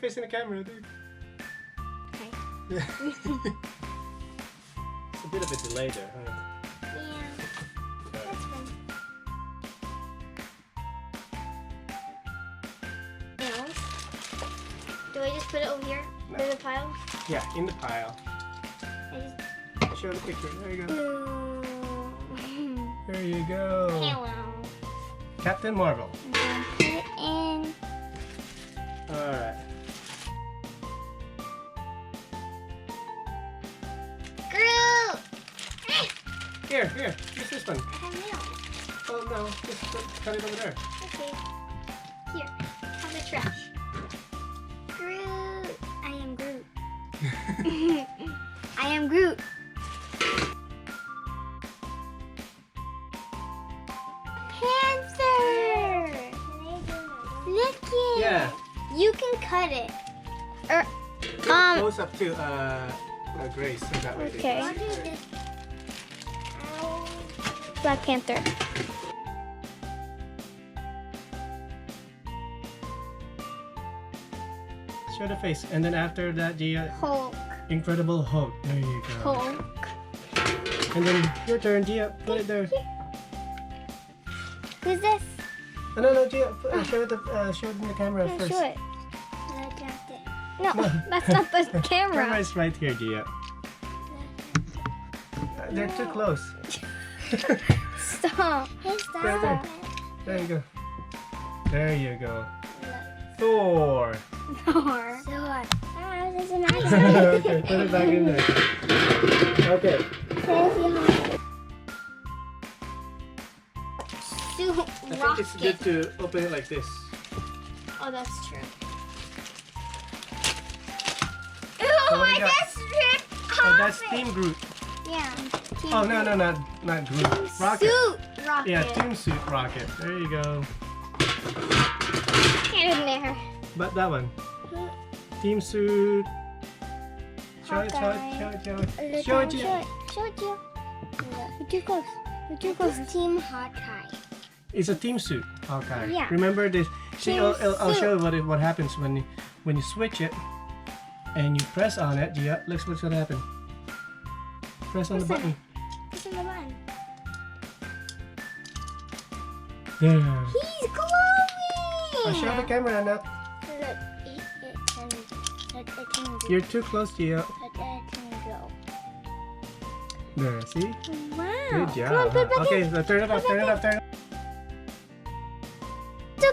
Facing the camera, dude. Okay. It's a bit of a delay there, huh? Yeah. That's fine. Nails. Do I just put it over here? No. In the pile? Yeah, in the pile. I just... Show the picture. There you go. No. There you go. Hello. Captain Marvel. I'm gonna put it in. Alright. Groot! Here. Use this one. I have nails. Oh no, just cut it over there. Okay. Here. Have the trash. Groot. I am Groot. I am Groot. Panther! Look it! Yeah. You can cut it. Close up to Grace, so that way. Okay. They can see her. Black Panther. Show the face, and then after that, the Hulk. Incredible Hulk. There you go. Hulk. And then your turn, Gia. Put it there. Who's this? Oh, no, Gia. Show it in the camera Oh, first. show it. No, that's not the camera. Camera is right here, Gia. They're too close. Stop. Hey, stop. There you go. There you go. Thor. Thor. There's an ice. Okay, put it back in there. Okay. Suit I think it's rocket. good to open it like this. Oh, that's true. So Ooh, what do I you got? just ripped Oh, off that's it. Team Groot. Yeah. Team Oh, no, Groot. not Groot. Rocket. Suit rocket. Yeah, Team Suit Rocket. There you go. Get in there. But that one. Team Suit. Show it. Hawkeye. Show it, Gia. Show it, Gia. You're too close. You're too close. Team Hawkeye. It's a team suit, Hawkeye. Yeah. Remember this? See, Team I'll show suit. you what happens when you switch it and you press on it. Gia, look what's gonna happen. Press on the button. What's in the button? There. He's glowing! I'll show the camera now. Look, it can do. You're too close, Gia. It can go. There, see? Wow. Good job. Come on, put it back Okay, in. so turn it off, turn it off, turn it off.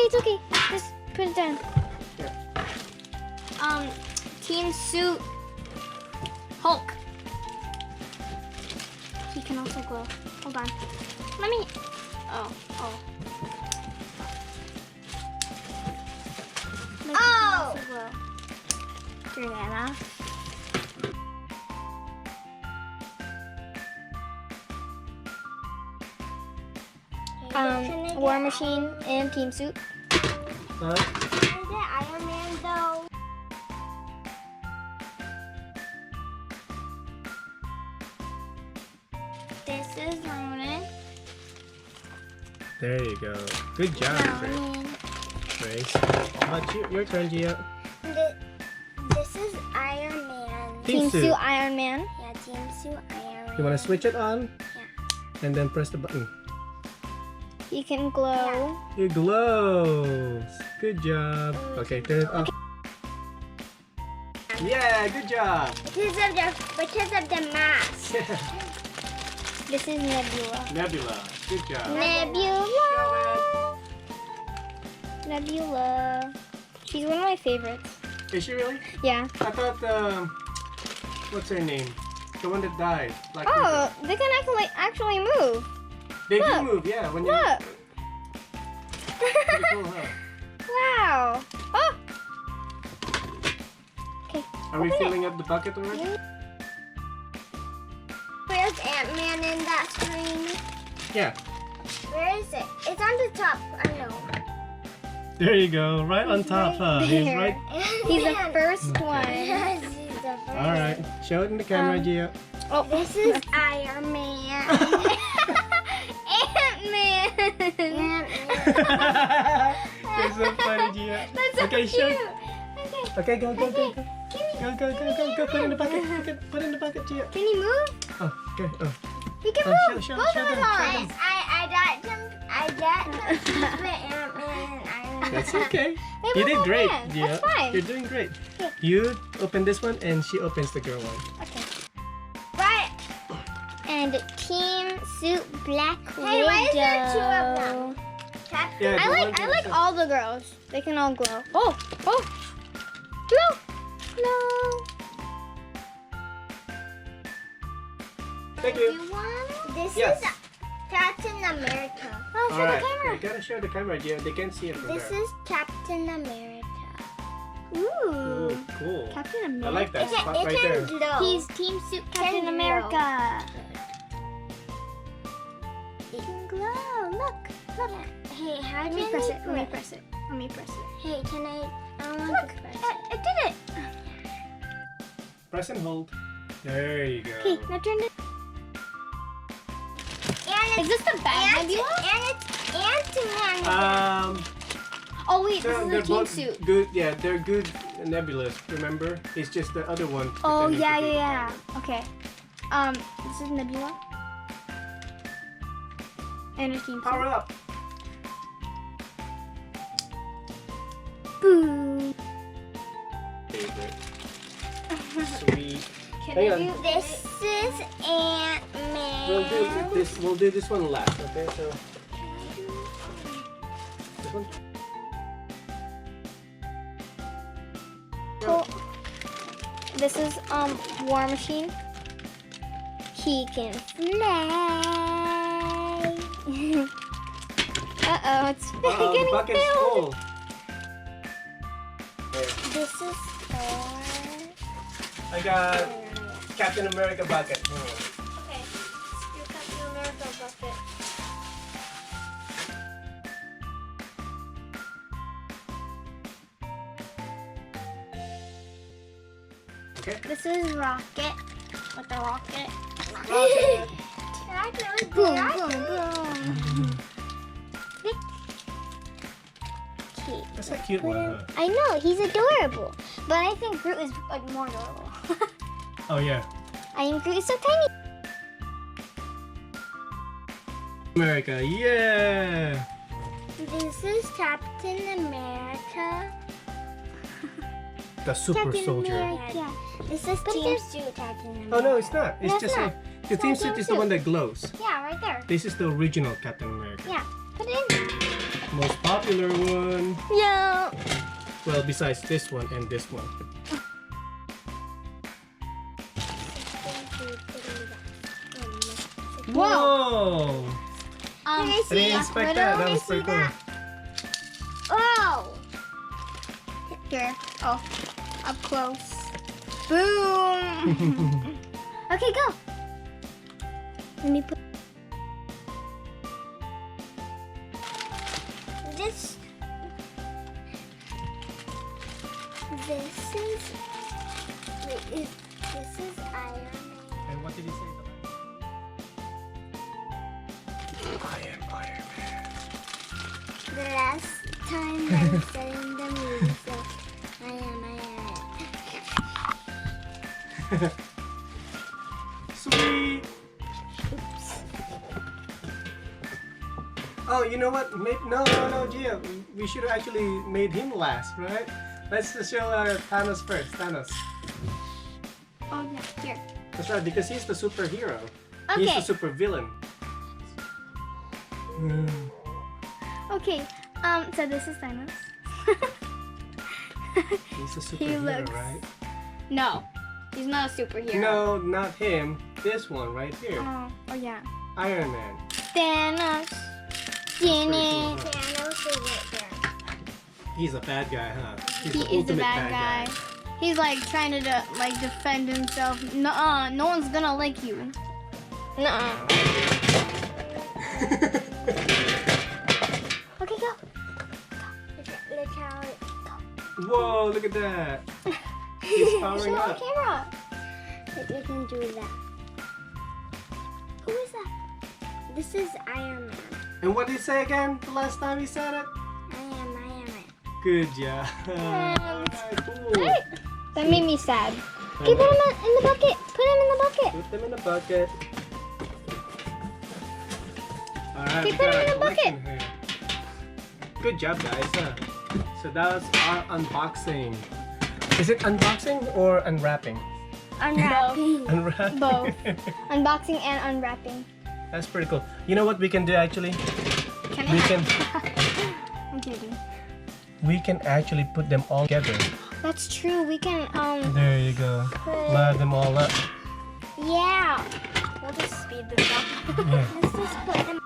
It's okay. Just put it down. Here. Team Suit Hulk. He can also glow. Hold on. Let me. Oh. Make it also glow. Turn that off. War Machine and Team Suit. Huh? Is it Iron Man though? This is Ronin. There you go. Good job, Grace. How about your turn, Gia? This is Iron Man. Team Suit. Iron Man. Yeah, Team Suit Iron Man. You want to switch it on? Yeah. And then press the button. You can glow. It glows. Good job. Okay, turn it off. Yeah, good job. Because of the mask. This is Nebula. Nebula. Good job. Nebula. She's one of my favorites. Is she really? Yeah. I thought, what's her name? The one that died. Like Oh, they can actually move. they look. do move, yeah. When you. Look. Pretty cool, huh? Wow. Oh. Okay. Are we Open it. filling up the bucket already? Where's Antman in that screen? Yeah. Where is it? It's on the top. I know. There you go. Right on top, huh? He's there. right. He's the first Okay. one. Yes, he's the first. All right. Show it in the camera, Gia. Oh, this is Iron Man. Antman. You're so funny, Gia. That's so Okay, cute. show Okay, go. Give me. Go. Put it in the bucket. Put it in the bucket, Gia. Can you move? Oh, okay. Oh. You can Oh, move. show Both them, of show them. I got some Antman and Ironman. That's okay. They You both did have great, hands. Gia. That's fine. You're doing great. Okay. You open this one and she opens the girl one. Okay. Right. And Team Suit Black Widow. Why is there 2 of them? Yeah, I like all the girls. They can all glow. Oh. Glow. Thank you. This Yes. is Captain America. Oh, show All right. the camera. You gotta show the camera, Gia. They can't see it from This there. is Captain America. Ooh. Ooh, cool. Captain America. I like that spot It right can there. glow. He's Team Suit Captain America. It can glow. Look. Hey, how do you press it? Let me press it. Hey, can I want to press it. It did it. Press and hold. There you go. Okay, now turn it. Is this the bad Nebula? And it's Antman. Oh wait, this is the team both suit. good. Yeah, they're good Nebulas. Remember? It's just the other one. Oh pretending to be the yeah. Panther. Okay. This is Nebula. And a team Power suit. up. Boom. Favorite. Sweet. Can Hang I on. do this? Is Antman. We'll do this one last. Okay, so this one. Cool. This is War Machine. He can fly. It's The getting bucket's filled. full. This is Thor. I got Captain America bucket. Okay, your Captain America bucket. Okay. This is Rocket. With the rocket. Rocket. Boom, boom, boom. Okay. That's a cute one, huh? I know, he's adorable. But I think Groot is like more adorable. Oh yeah. I think Groot is so tiny. America, yeah. This is Captain America. The super soldier. Yeah. This is Team Suit Captain America. Oh no, it's not. It's No, just it's not. the team suit is the one that glows. Yeah, right there. This is the original Captain America. Yeah. Put it in. Most popular one. Yeah. Well, besides this one and this one. Whoa! Can I I didn't expect that. That was pretty cool. Oh! Here. Oh. Up close. Boom! Okay, go. Let me put this. This is Ironman. And what did he say? I am Iron Man. The last time I said in the movie, so I am. Sweet. Oops. Oh, you know what? No, Gia. We should have actually made him last, right? Let's just show Thanos first. Thanos. Oh yeah, here. That's right, because he's the superhero. He's Okay. the super villain. Okay. So this is Thanos. He's a He superhero, looks- right? No, he's not a superhero. No, not him. This one right here. Oh yeah. Iron Man. Thanos. cool, Thanos. huh? Thanos is right there. He's a bad guy, huh? He's He the is the ultimate bad guy. He's like trying to defend himself. Nuh-uh, no one's gonna like you. Nuh-uh. Okay, go. Look how it Whoa, look at that. He's powering Show up. the camera. You can do that. Who is that? This is Iron Man. And what did he say again the last time he said it? I am Iron Man. Good job. Cool. That made me sad. Okay, put him in the bucket. Put him in the bucket. Put them in the bucket. Alright, Okay, we put got them in our the bucket. collection here. Good job, guys. So that was our unboxing. Is it unboxing or unwrapping? Unwrapping. Unwrapping. Both. Unboxing and unwrapping. That's pretty cool. You know what we can do actually? Can We can I'm kidding. we can actually put them all together. That's true. We can There you go. Line them all up. yeah. We'll just speed this up. Yeah. Let's just put them.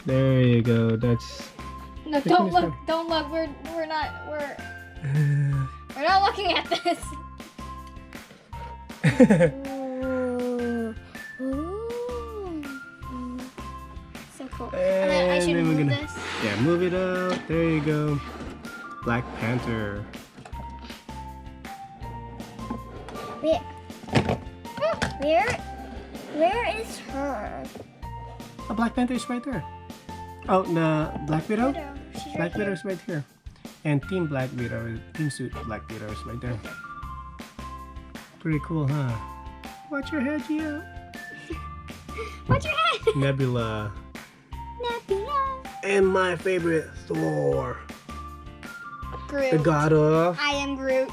There you go. That's No, Which one don't is look. Don't look. We're not looking at this. Ooh. Ooh. So cool. And then I should then we're move gonna- this. Yeah, move it out. There you go. Black Panther. Where is her? Oh, Black Panther is right there. Oh, the Black Widow? She's Black right Widow here. is right here. And Team Black Widow, Team Suit Black Widow is right there. Pretty cool, huh? Watch your head, Gio. Watch your head. Nebula. Nebula. And my favorite, Thor. Groot. The god of I am Groot.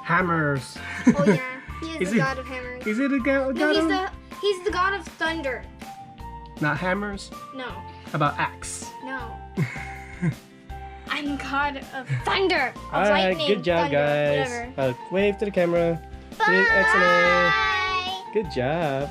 hammers. Oh yeah, he is Is the he- god of hammers. Is it a god, No, of... he's the god of thunder. Not hammers? No, How about axe? no. I'm god of thunder. Of Alright, lightning. good job, thunder, guys. Whatever. Wave to the camera. Bye. Excellent. Good job.